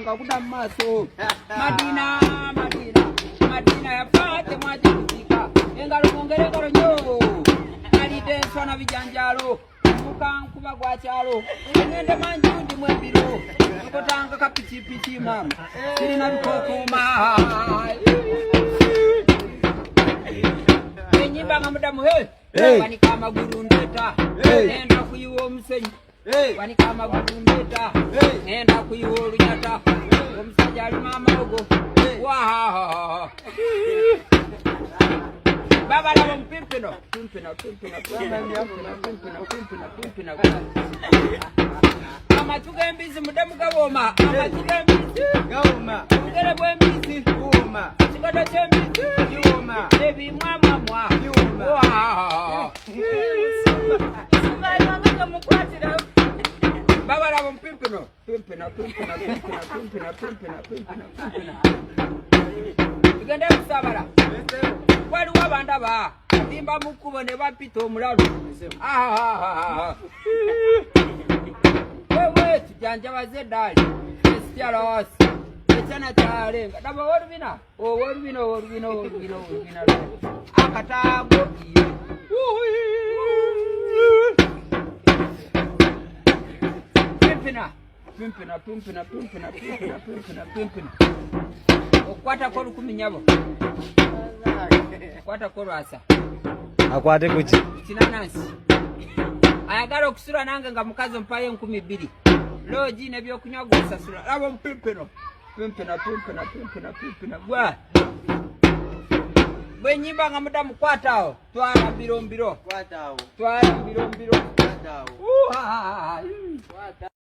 Ngakuda maso Madina ya pate mwaje kutika engalo mongere ngalo nyo ali denso na vijanjalo mukankuba gwa kyalo ngende manjundi mwebiro nkotanga kapichipichi mama siri na bikokuma enyimba ngamudamu wanika amaguru ndeta enda kuyiwa omusenyi wanika amaguru ndeta enda kuyiwa olunyata omusajja ali mamaogo wa baba labo mpimpino amatu gembizi mudamu gaboma amatu gembizi gawoma mugere bwembizi gawoma kigodo kyembizi gawoma ebimwamwamwa gawoma simbayanga mukwatira baba labo mpimpino tugende kusabala waliwo abandaba dimba mukubo ne bapita omulalo wewe tujanjabaze ddali esityalawasi ekyana kyalenga daba wolubina akatago pimpina okwata ko 10 nyabo kwata ko rasa akwate kuki kinanasi ayagala okusula nange nga mukazi mpaye 12 loji ne byokunywa gusasula labo pimpino gwa bwenyimba nga mudamu kwatao twala mbiro kwatao twala mbiro kwatao